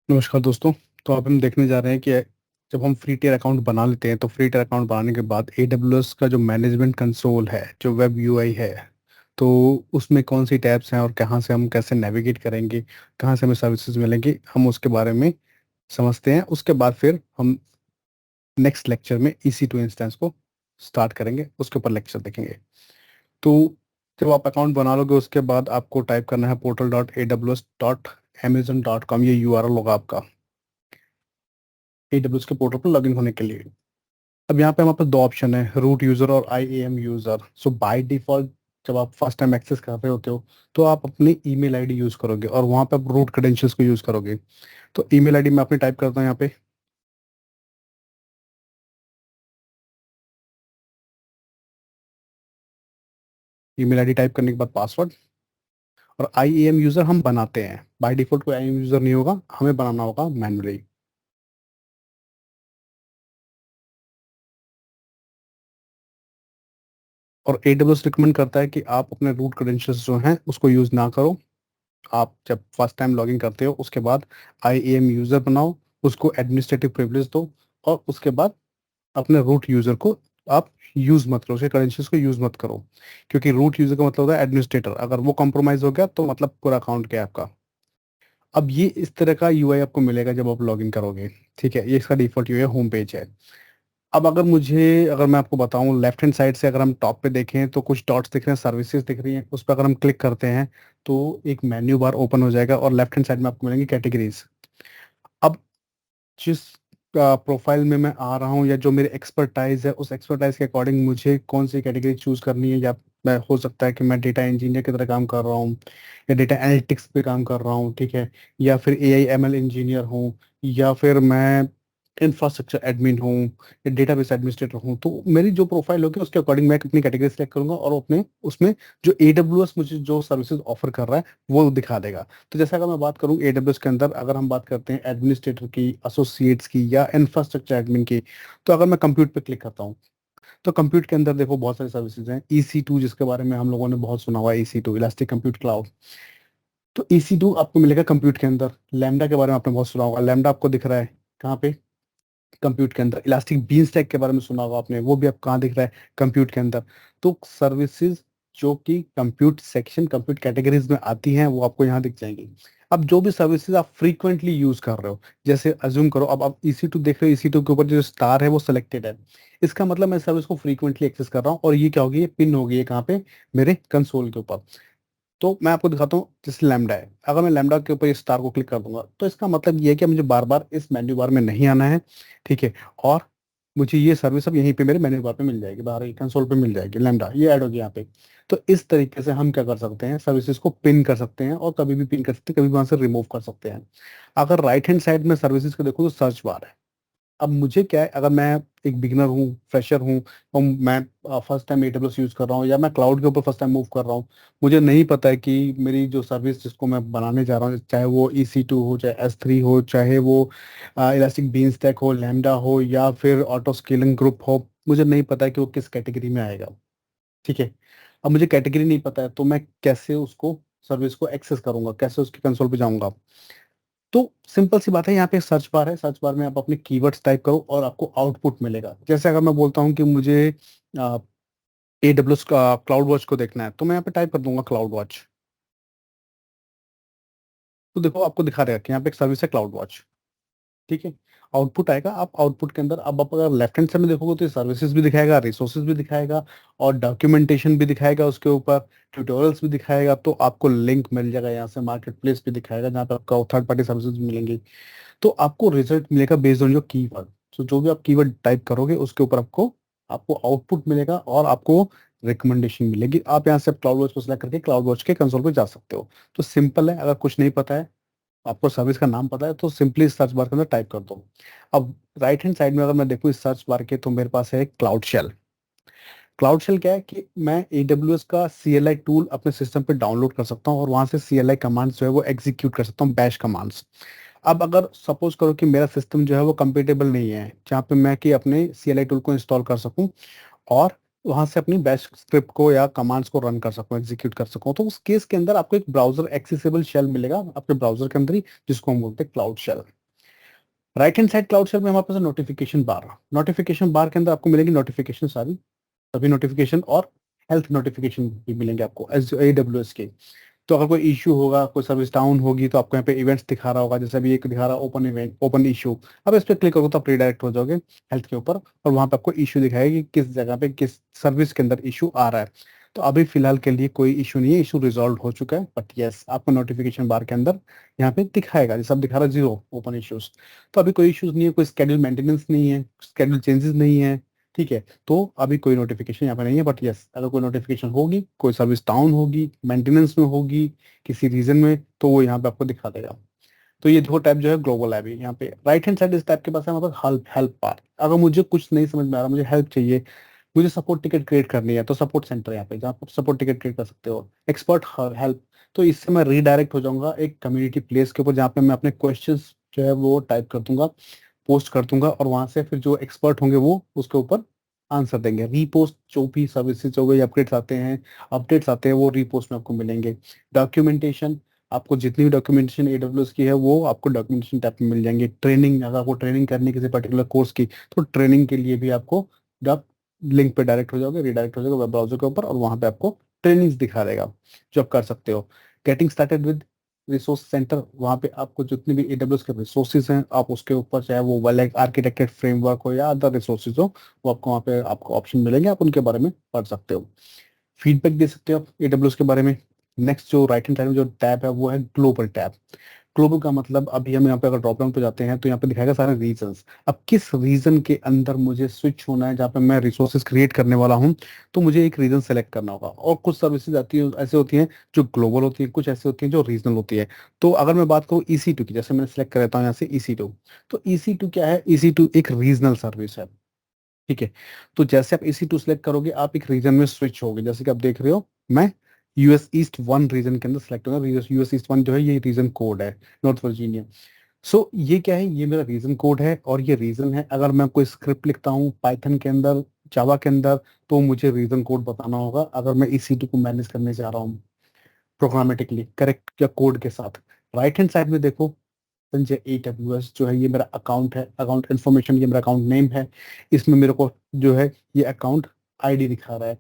नमस्कार दोस्तों। तो अब हम देखने जा रहे हैं कि जब हम फ्री टियर अकाउंट बना लेते हैं तो फ्री टियर अकाउंट बनाने के बाद AWS का जो मैनेजमेंट कंसोल है, जो वेब यूआई है, तो उसमें कौन सी टैब्स हैं और कहाँ से हम कैसे नेविगेट करेंगे, कहाँ से हमें सर्विसेज मिलेंगे, हम उसके बारे में समझते हैं। उसके बाद फिर हम नेक्स्ट लेक्चर में EC2 इंस्टेंस को स्टार्ट करेंगे, उसके ऊपर लेक्चर देखेंगे। तो जब आप अकाउंट बना लोगे उसके बाद आपको टाइप करना है portal.aws.amazon.com। ये यूआरएल होगा आपका AWS के पोर्टल पर लॉगिन होने के लिए। अब यहाँ पे हमारे पास दो ऑप्शन है, रूट यूजर और IAM user. So by default जब आप फर्स्ट टाइम एक्सेस कर रहे होते हो तो आप अपनी ईमेल आईडी यूज करोगे और वहाँ पे आप रूट क्रेडेंशियल्स को यूज करोगे। तो ईमेल आईडी मैं अपनी टाइप करता हूँ यहाँ पे। ईमेल आईडी टाइप करने के बाद पासवर्ड। और IAM यूजर हम बनाते हैं, बाय डिफॉल्ट कोई IAM यूजर नहीं होगा, हमें बनाना होगा मैनुअली। और AWS रिकमेंड करता है कि आप अपने रूट क्रेडेंशियल्स जो हैं उसको यूज ना करो। आप जब फर्स्ट टाइम लॉगिन करते हो उसके बाद IAM यूजर बनाओ, उसको एडमिनिस्ट्रेटिव प्रिविलेज दो, और उसके बाद अपने रूट यूजर को आप यूज मत करो, उसके क्रेडेंशियल्स को यूज मत करो। क्योंकि रूट यूजर का मतलब होता है एडमिनिस्ट्रेटर, अगर वो कॉम्प्रोमाइज हो गया तो मतलब पूरा अकाउंट क्या है आपका। अब ये इस तरह का यूआई आपको मिलेगा जब आप लॉगिन करोगे। ठीक है, ये इसका डिफॉल्ट यूआई होम पेज है। अब अगर मैं आपको बताऊं, लेफ्ट हैंड साइड से अगर हम टॉप पे देखें तो कुछ डॉट्स दिख रहे हैं, सर्विसेज दिख रही हैं, उस पर अगर हम क्लिक करते हैं तो एक मेन्यू बार ओपन हो जाएगा और लेफ्ट हैंड साइड में आपको मिलेंगी कैटेगरीज। अब जिस प्रोफाइल में मैं आ रहा हूँ या जो मेरी एक्सपर्टाइज है, उस एक्सपर्टाइज के अकॉर्डिंग मुझे कौन सी कैटेगरी चूज करनी है। या मैं हो सकता है कि मैं डेटा इंजीनियर की तरह काम कर रहा हूँ या डेटा एनालिटिक्स पे काम कर रहा हूँ, ठीक है, या फिर AI ML इंजीनियर हूँ, या फिर मैं इंफ्रास्ट्रक्चर एडमिन हूँ या डेटाबेस एडमिनिस्ट्रेटर हूँ। तो मेरी जो प्रोफाइल होगी उसके अकॉर्डिंग मैं अपनी कैटेगरी सेलेक्ट करूंगा और अपने उसमें जो AWS मुझे जो सर्विसेज ऑफर कर रहा है वो दिखा देगा। तो जैसे अगर मैं बात करूं AWS के अंदर, अगर हम बात करते हैं एडमिनिस्ट्रेटर की, एसोसिएट्स की या इंफ्रास्ट्रक्चर एडमिन की, तो अगर मैं कंप्यूट पे क्लिक करता हूँ तो कंप्यूट के अंदर देखो बहुत सारी सर्विसेज हैं। EC2 जिसके बारे में हम लोगों ने बहुत सुना हुआ है, EC2 इलास्टिक कंप्यूट क्लाउड। तो EC2 आपको मिलेगा कंप्यूट के अंदर। लैम्डा के बारे में आपने बहुत सुना होगा, लैम्डा आपको दिख रहा है कहाँ पे, कंप्यूट के अंदर। इलास्टिक बीन स्टैक के बारे में सुना होगा आपने, वो भी आप कहाँ दिख रहा है, कंप्यूट के अंदर। तो सर्विसेज जो कि कंप्यूट सेक्शन, कंप्यूट कैटेगरीज में आती हैं, वो आपको यहाँ दिख जाएंगी। अब जो भी सर्विसेज आप फ्रीक्वेंटली यूज कर रहे हो, जैसे अज्यूम करो अब आप EC2 देख रहे हो, EC2 के ऊपर जो स्टार है वो सिलेक्टेड है, इसका मतलब मैं सर्विस को फ्रीक्वेंटली एक्सेस कर रहा हूँ। और ये क्या होगी, ये पिन होगी, ये कहाँ पे, मेरे कंसोल के ऊपर। तो मैं आपको दिखाता हूँ, जैसे लैम्डा है, अगर मैं लैम्डा के ऊपर इस स्टार को क्लिक कर दूंगा तो इसका मतलब ये है कि मुझे बार बार इस मेन्यू बार में नहीं आना है। ठीक है, और मुझे ये सर्विस अब यहीं पे मेरे मेन्यू बार पे मिल जाएगी, बाहर कंसोल पे मिल जाएगी, लैम्डा ये ऐड होगी यहाँ पे। तो इस तरीके से हम क्या कर सकते हैं, सर्विसेज को पिन कर सकते हैं, और कभी भी पिन कर सकते हैं, कभी भी वहां से रिमूव कर सकते हैं। अगर राइट हैंड साइड में सर्विसेज को देखो तो सर्च बार है। अब मुझे क्या है, अगर मैं एक बिगनर हूँ, फ्रेशर हूँ, और मैं फर्स्ट टाइम AWS यूज़ कर रहा हूँ या मैं क्लाउड के ऊपर फर्स्ट टाइम मूव कर रहा हूँ, मुझे नहीं पता है कि मेरी जो सर्विस जिसको मैं बनाने जा रहा हूँ, चाहे वो EC2 हो, चाहे S3 हो, चाहे वो इलास्टिक बीन स्टैक हो, लैम्डा हो, या फिर ऑटो स्केलिंग ग्रुप हो, मुझे नहीं पता है कि वो किस कैटेगरी में आएगा। ठीक है, अब मुझे कैटेगरी नहीं पता है तो मैं कैसे उसको, सर्विस को एक्सेस करूंगा, कैसे उसके कंसोल पे जाऊंगा। तो सिंपल सी बात है, यहाँ पे सर्च बार है, सर्च बार में आप अपने कीवर्ड्स टाइप करो और आपको आउटपुट मिलेगा। जैसे अगर मैं बोलता हूँ कि मुझे AWS का क्लाउड वॉच को देखना है तो मैं यहाँ पे टाइप कर दूंगा क्लाउड वॉच। तो देखो आपको दिखा रहेगा कि यहाँ पे एक सर्विस है क्लाउड वॉच। ठीक है, आउटपुट आएगा, आप आउटपुट के अंदर अब आप अगर लेफ्ट हैंड साइड में देखोगे तो सर्विसेज भी दिखाएगा, रिसोर्सेज भी दिखाएगा, और डॉक्यूमेंटेशन भी दिखाएगा, उसके ऊपर ट्यूटोरियल्स भी दिखाएगा। तो आपको लिंक मिल जाएगा यहाँ से, मार्केट प्लेस भी दिखाएगा जहाँ पे आपका थर्ड पार्टी सर्विसेज मिलेंगी। तो आपको रिजल्ट मिलेगा बेस्ड ऑन योर कीवर्ड। तो जो भी आप कीवर्ड टाइप करोगे उसके ऊपर आपको आपको आउटपुट मिलेगा और आपको रिकमेंडेशन मिलेगी। आप यहाँ से क्लाउड वॉच को सिलेक्ट करके क्लाउड वॉच के कंसोल पे जा सकते हो। तो सिंपल है, अगर कुछ नहीं पता है, आपको सर्विस का नाम पता है, तो सिंपली सर्च बार के अंदर टाइप कर दो। अब राइट हैंड साइड में अगर मैं देखूँ इस सर्च बार के, तो मेरे पास है क्लाउड शेल। क्लाउड शेल क्या है कि मैं AWS का CLI टूल अपने सिस्टम पे डाउनलोड कर सकता हूँ और वहां से CLI कमांड्स जो है वो एग्जीक्यूट कर सकता हूँ, बैश कमांड्स। अब अगर सपोज करो कि मेरा सिस्टम जो है वो कंपेटेबल नहीं है जहाँ पे मैं कि अपने CLI टूल को इंस्टॉल कर सकूं और वहां से अपनी बैश स्क्रिप्ट को या कमांड्स को रन कर सकूं, एग्जीक्यूट कर सकूं, तो उस केस के अंदर आपको एक ब्राउजर एक्सेसिबल शेल मिलेगा अपने ब्राउजर के अंदर ही, जिसको हम बोलते हैं cloud shell. Right hand side cloud shell में हमारे पास नोटिफिकेशन बार के अंदर आपको मिलेगी नोटिफिकेशन सारी, सभी नोटिफिकेशन और हेल्थ नोटिफिकेशन भी मिलेंगे आपको एज AWS के। तो अगर कोई इश्यू होगा, कोई सर्विस डाउन होगी, तो आपको यहाँ पे इवेंट्स दिखा रहा होगा, जैसे अभी एक दिखा रहा है ओपन इवेंट, ओपन इशू। अब इस पर क्लिक करोगे तो आप रिडायरेक्ट हो जाओगे हेल्थ के ऊपर, और वहाँ पे आपको इशू दिखाएगी कि किस जगह पे किस सर्विस के अंदर इशू आ रहा है। तो अभी फिलहाल के लिए कोई इशू नहीं है, इशू रिजॉल्व हो चुका है, बट यस आपको नोटिफिकेशन बार के अंदर यहाँ पे दिखाएगा, जैसे अब दिखा रहा है 0 ओपन इश्यूज। तो अभी कोई इश्यूज नहीं है, कोई स्केड्यूल मेंटेनेंस नहीं है, स्केड्यूल चेंजेस नहीं है, ठीक है। तो अभी कोई नोटिफिकेशन यहाँ पे नहीं है, बट यस अगर कोई नोटिफिकेशन होगी, कोई सर्विस डाउन होगी, मेंटेनेंस में होगी किसी रीजन में, तो वो यहाँ पे आपको दिखा देगा। तो ये दो टैब जो है ग्लोबल है। अभी यहाँ पे राइट हैंड साइड इस टैब के पास है मतलब हेल्प हेल्प पार्ट। अगर मुझे कुछ नहीं समझ में आ रहा, मुझे हेल्प चाहिए, मुझे सपोर्ट टिकट क्रिएट करनी है, तो सपोर्ट सेंटर यहाँ पे, जहाँ पर सपोर्ट टिकट क्रिएट कर सकते हो, एक्सपर्ट हेल्प। तो इससे मैं रीडायरेक्ट हो जाऊंगा एक कम्युनिटी प्लेस के ऊपर, जहाँ पे मैं अपने क्वेश्चंस जो है वो टाइप कर दूंगा, पोस्ट कर दूंगा, और वहां से फिर जो एक्सपर्ट होंगे वो उसके ऊपर आंसर देंगे। रीपोस्ट जो भी सर्विसेज, जो भी अपडेट्स आते हैं वो रीपोस्ट में आपको मिलेंगे। डॉक्यूमेंटेशन, आपको जितनी भी डॉक्यूमेंटेशन AWS की है वो आपको डॉक्यूमेंटेशन टैब में मिल जाएंगे। ट्रेनिंग, अगर आपको ट्रेनिंग करनी है किसी पर्टिकुलर कोर्स की, तो ट्रेनिंग के लिए भी आपको आप लिंक पे डायरेक्ट हो जाओगे, रिडायरेक्ट हो जाओगे वेब ब्राउजर के ऊपर, और वहां पे आपको ट्रेनिंग्स दिखा देगा जो आप कर सकते हो। Getting started with resource centre, वहाँ पे आपको जितने भी AWS के रिसोर्सेज हैं, आप उसके ऊपर चाहे वो वेल आर्किटेक्टेड फ्रेमवर्क हो या अदर रिसोर्सेज हो, वो आपको वहाँ पे आपको ऑप्शन मिलेंगे, आप उनके बारे में पढ़ सकते हो, फीडबैक दे सकते हो आप AWS के बारे में। नेक्स्ट जो राइट हैंड साइड में जो टैब है वो है ग्लोबल टैब। ग्लोबल का मतलब, अभी हम यहाँ पे अगर ड्रॉप डाउन पे जाते हैं तो यहाँ पे दिखाएगा सारे रीजंस। अब किस रीजन के अंदर मुझे स्विच होना है, जहाँ पे मैं रिसोर्सेज क्रिएट करने वाला हूँ, तो मुझे एक रीजन सेलेक्ट करना होगा। और कुछ सर्विसेज आती है ऐसे होती हैं जो ग्लोबल होती है, कुछ ऐसी होती हैं जो रीजनल होती है। तो अगर मैं बात करूँ EC2 की, जैसे मैंने सेलेक्ट कर लेता हूँ यहाँ से EC2, तो EC2 क्या है, EC2 एक रीजनल सर्विस है, ठीक है। तो जैसे आप EC2 सेलेक्ट करोगे, आप एक रीजन में स्विच होगे, जैसे कि आप देख रहे हो मैं US ईस्ट 1 रीजन के अंदर सेलेक्ट होगा। US ईस्ट 1 जो है ये रीजन कोड है, नॉर्थ वर्जीनिया। सो ये क्या है, ये मेरा रीजन कोड है और ये रीजन है। अगर मैं कोई स्क्रिप्ट लिखता हूँ पाइथन के अंदर, जावा के अंदर, तो मुझे रीजन कोड बताना होगा अगर मैं EC2 को मैनेज करने जा रहा हूँ प्रोग्रामेटिकली करेक्ट या कोड के साथ। राइट हैंड साइड में देखो संजय AWS जो है, ये मेरा अकाउंट है, अकाउंट इन्फॉर्मेशन, ये मेरा अकाउंट नेम है। इसमें मेरे को जो है ये अकाउंट ID दिखा रहा है।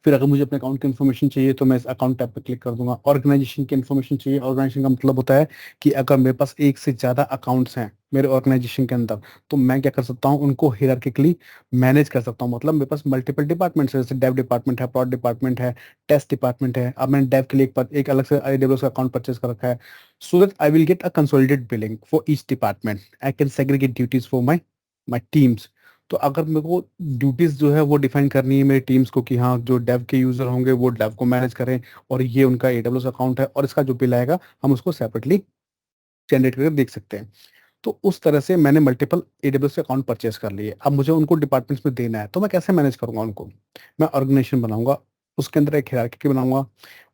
फिर अगर मुझे अपने अकाउंट की इन्फॉर्मेशन चाहिए तो मैं इस अकाउंट टैब पे क्लिक कर दूंगा। ऑर्गेनाइजेशन की इन्फॉर्मेशन चाहिए, ऑर्गेनाइजेशन का मतलब होता है कि अगर मेरे पास एक से ज़्यादा अकाउंट्स हैं मेरे ऑर्गेनाइजेशन के अंदर, तो मैं क्या कर सकता हूँ, उनको हियरार्किकली मैनेज कर सकता हूँ। मतलब मेरे पास मल्टीपल डिपार्टमेंट्स है, जैसे डेव डिपार्टमेंट है, प्रोड डिपार्टमेंट है, टेस्ट डिपार्टमेंट है। अब मैंने डेव के लिए एक अलग से AWS का अकाउंट परचेज कर रखा है, so that I will get a consolidated billing for each department. I can segregate duties for my my teams. तो अगर मेरे को ड्यूटीज जो है वो डिफाइन करनी है मेरी टीम्स को, कि हाँ जो डेव के यूजर होंगे वो डेव को मैनेज करें, और ये उनका AWS अकाउंट है, और इसका जो बिल आएगा हम उसको सेपरेटली जनरेट करके देख सकते हैं। तो उस तरह से मैंने मल्टीपल AWS के अकाउंट परचेस कर लिए। अब मुझे उनको डिपार्टमेंट्स में देना है, तो मैं कैसे मैनेज करूंगा उनको, मैं ऑर्गेनाइजेशन बनाऊंगा, उसके अंदर एक हिरार्की बनाऊंगा,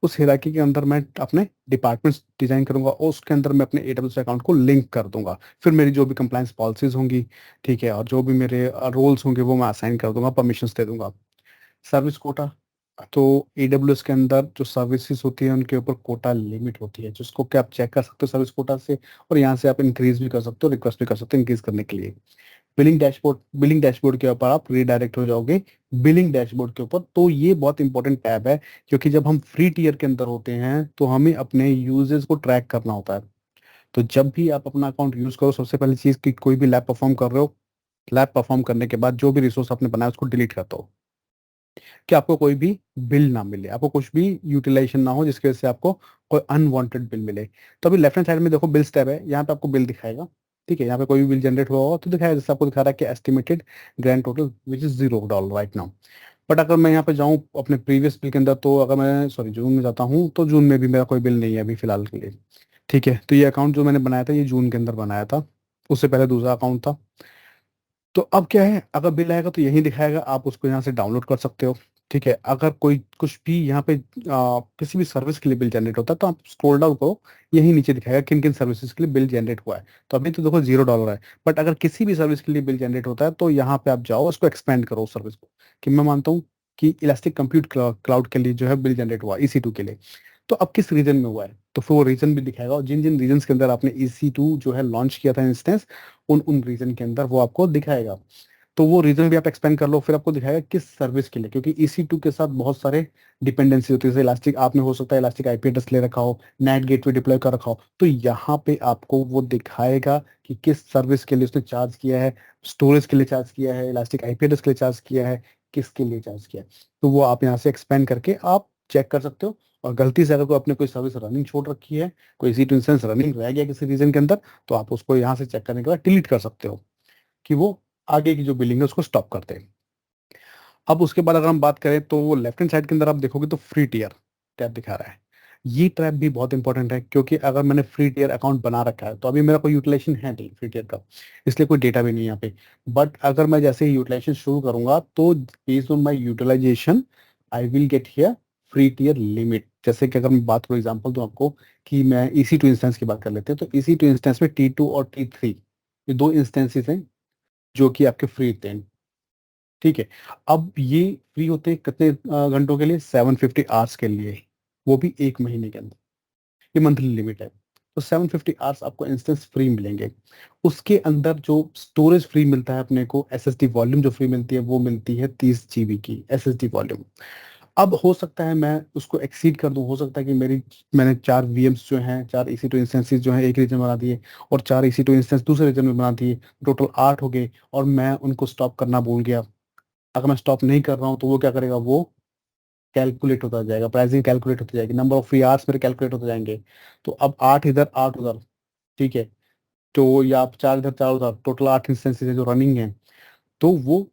उस हिरार्की के अंदर मैं अपने डिपार्टमेंट्स डिजाइन करूंगा, और उसके अंदर मैं अपने AWS अकाउंट को लिंक कर दूंगा। फिर मेरी जो भी कंप्लायंस पॉलिसीज होंगी, ठीक है, और जो भी मेरे रोल्स होंगे वो मैं असाइन कर दूंगा, परमिशंस दे दूंगा। सर्विस कोटा, तो AWS के अंदर जो सर्विसेज होती है उनके ऊपर कोटा लिमिट होती है, जिसको कि आप चेक कर सकते हो सर्विस कोटा से, और यहाँ से आप इंक्रीज भी कर सकते हो, रिक्वेस्ट भी कर सकते हो इंक्रीज करने के लिए। बिलिंग डैशबोर्ड के ऊपर आप रीडायरेक्ट हो जाओगे, बिलिंग डैशबोर्ड के ऊपर। तो ये बहुत इंपॉर्टेंट टैब है, क्योंकि जब हम फ्री टीयर के अंदर होते हैं तो हमें अपने यूजेस को ट्रैक करना होता है। तो जब भी आप अपना अकाउंट यूज करो, सबसे पहली चीज कि कोई भी लैब परफॉर्म कर रहे हो, लैब परफॉर्म करने के बाद जो भी रिसोर्स आपने बनाया उसको डिलीट कर दो, कि आपको कोई भी बिल ना मिले, आपको कुछ भी यूटिलाइजेशन ना हो जिसकी वजह से आपको कोई अनवांटेड बिल मिले। तो अभी लेफ्ट हैंड साइड में देखो बिल्स टैब है, यहाँ पे आपको बिल दिखाएगा, ठीक है। यहाँ पे कोई भी बिल जनरेट हुआ होगा तो दिखाएगा, जैसे आपको दिखा रहा है कि estimated grand total which is $0 right now. But अगर मैं यहाँ पे जाऊँ अपने प्रीवियस बिल के अंदर, तो अगर मैं सॉरी जून में जाता हूँ, तो जून में भी मेरा कोई बिल नहीं है अभी फिलहाल के लिए, ठीक है। तो ये अकाउंट जो मैंने बनाया था ये जून के अंदर बनाया था, उससे पहले दूसरा अकाउंट था। तो अब क्या है, अगर बिल आएगा तो यही दिखाएगा, आप उसको यहाँ से डाउनलोड कर सकते हो, ठीक है। अगर कोई कुछ भी यहाँ पे किसी भी सर्विस के लिए बिल जनरेट होता है, तो आप स्क्रॉल डाउन करो, यही नीचे दिखाएगा किन किन सर्विसेज के लिए बिल जनरेट हुआ है। तो अभी तो देखो $0 है, बट अगर किसी भी सर्विस के लिए बिल जनरेट होता है तो यहाँ पे आप जाओ, उसको एक्सपेंड करो उस सर्विस को, कि मैं मानता हूँ कि इलास्टिक कंप्यूट क्लाउड के लिए जो है बिल जनरेट हुआ EC2 के लिए, तो अब किस रीजन में हुआ है, तो फिर वो रीजन भी दिखाएगा, और जिन जिन रीजन्स के अंदर आपने EC2 जो है लॉन्च किया था इंस्टेंस, उन उन रीजन के अंदर वो आपको दिखाएगा। तो वो रीजन भी आप एक्सपेंड कर लो, फिर आपको दिखाएगा किस सर्विस के लिए, क्योंकि EC2 के साथ बहुत सारे डिपेंडेंसी होती है। जैसे इलास्टिक, आपने हो सकता है इलास्टिक आईपी एड्रेस ले रखा हो, नेट गेटवे डिप्लॉय कर रखा हो, तो यहाँ पे आपको वो दिखाएगा कि किस सर्विस के लिए उसने चार्ज किया है, स्टोरेज के लिए चार्ज किया है, इलास्टिक आईपी एड्रेस के लिए चार्ज किया है, किसके लिए चार्ज किया है। तो वो आप यहाँ से एक्सपेंड करके आप चेक कर सकते हो। और गलती से अगर कोई आपने कोई सर्विस रनिंग छोड़ रखी है, कोई EC2 इंस्टेंस रनिंग रह गया किसी रीजन के अंदर, तो आप उसको यहाँ से चेक करने के बाद डिलीट कर सकते हो कि वो आगे की जो बिलिंग है उसको स्टॉप करते हैं। अब उसके बाद अगर हम बात करें तो वो लेफ्ट हैंड साइड के अंदर आप देखोगे तो फ्री टियर टैब दिखा रहा है। ये टैब भी बहुत इंपॉर्टेंट है, क्योंकि अगर मैंने फ्री टियर अकाउंट बना रखा है तो अभी मेरा कोई यूटिलाइजेशन है नहीं फ्री टियर का, इसलिए कोई डेटा भी नहीं है यहाँ पे। बट अगर मैं जैसे ही यूटिलाइजेशन शुरू करूंगा तो based on my utilization I will get here free tier limit. जैसे कि अगर मैं बात करूँ, एग्जाम्पल दूं आपको, कि मैं EC2 इंस्टेंस की बात कर लेते हैं, तो EC2 इंस्टेंस में T2 और T3 ये दो इंस्टेंसेस हैं जो कि आपके फ्री थे। ठीक है। अब ये फ्री होते हैं कितने घंटों के लिए, 750 आवर्स के लिए, वो भी 1 महीने के अंदर। ये मंथली लिमिट है। तो 750 आवर्स आपको इंस्टेंस फ्री मिलेंगे। उसके अंदर जो स्टोरेज फ्री मिलता है अपने को, SSD वॉल्यूम जो फ्री मिलती है वो मिलती है 30 GB की SSD वॉल्यूम। अब हो सकता है मैं उसको एक्सीड कर दूं, हो सकता है कि मैंने 4 VMs जो हैं, 4 EC2 इंस्टेंसेस जो हैं एक रीजन में बना दिए, और 4 EC2 इंस्टेंस दूसरे रीजन में बना दिए, टोटल 8 हो गए, और मैं उनको स्टॉप करना भूल गया। अगर मैं स्टॉप नहीं कर रहा हूँ तो वो क्या करेगा, वो कैलकुलेट होता जाएगा, प्राइसिंग कैलकुलेट होती जाएगी, नंबर ऑफ फ्री आवर्स मेरे कैलकुलेट होते जाएंगे। तो अब 8 इधर 8 उधर, ठीक है, तो या आप 4 इधर 4 उधर, टोटल 8 इंस्टेंसेस है जो रनिंग है। तो वो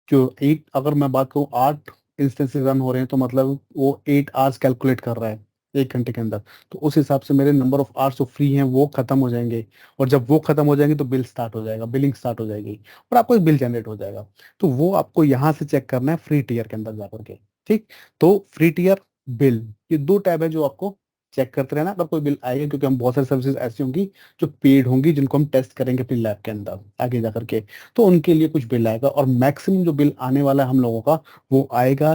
जो 8, अगर मैं बात करूँ 8 इंस्टेंसेस रन हो रहे हैं, तो मतलब वो 8 आवर्स कैलकुलेट कर रहा है 1 घंटे के अंदर। तो उस हिसाब से मेरे नंबर ऑफ आवर्स जो फ्री हैं वो खत्म हो जाएंगे, और जब वो खत्म हो जाएंगे तो बिल स्टार्ट हो जाएगा, बिलिंग स्टार्ट हो जाएगी, और आपको एक बिल जनरेट हो जाएगा। तो वो आपको यहाँ से चेक करना है फ्री टीयर के अंदर जाकर के। ठीक। तो फ्री टीयर, बिल, ये दो टैब है जो आपको चेक करते रहना अगर कोई बिल आएगा, क्योंकि हम बहुत सारी सर्विसेज ऐसी होंगी जो पेड होंगी, जिनको हम टेस्ट करेंगे अपनी लैब के अंदर आगे जाकर के, तो उनके लिए कुछ बिल आएगा। और मैक्सिमम जो बिल आने वाला है हम लोगों का, वो आएगा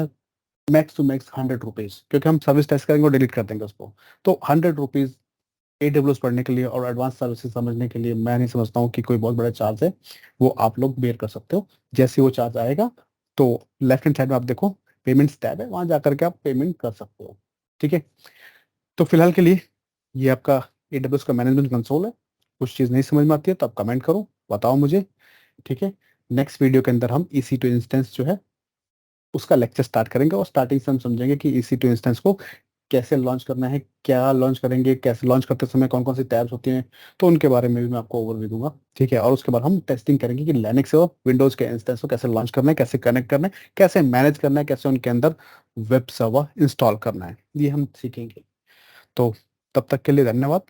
मैक्स टू मैक्स 100 रुपीज, क्योंकि हम सर्विस टेस्ट करेंगे और डिलीट कर देंगे उसको। तो 100 रुपीज AWS पढ़ने के लिए और एडवांस सर्विसेज समझने के लिए मैं नहीं समझता हूँ कि कोई बहुत बड़ा चार्ज है। वो आप लोग बेयर कर सकते हो। जैसे वो चार्ज आएगा तो लेफ्ट हैंड साइड में आप देखो पेमेंट्स टैब है, वहां जाकर के आप पेमेंट कर सकते हो। ठीक है। तो फिलहाल के लिए ये आपका AWS का मैनेजमेंट कंसोल है। कुछ चीज़ नहीं समझ में आती है तो आप कमेंट करो, बताओ मुझे। ठीक है। नेक्स्ट वीडियो के अंदर हम EC2 इंस्टेंस जो है उसका लेक्चर स्टार्ट करेंगे, और स्टार्टिंग से हम समझेंगे कि EC2 इंस्टेंस को कैसे लॉन्च करना है, क्या लॉन्च करेंगे, कैसे लॉन्च करते समय कौन कौन सी टैब्स होती हैं, तो उनके बारे में भी मैं आपको ओवरव्यू दूंगा। ठीक है। और उसके बाद हम टेस्टिंग करेंगे कि लिनक्स और विंडोज के इंस्टेंस को कैसे लॉन्च करना है, कैसे कनेक्ट करना है, कैसे मैनेज करना है, कैसे उनके अंदर वेब सर्वर इंस्टॉल करना है, ये हम सीखेंगे। तो तब तक के लिए धन्यवाद।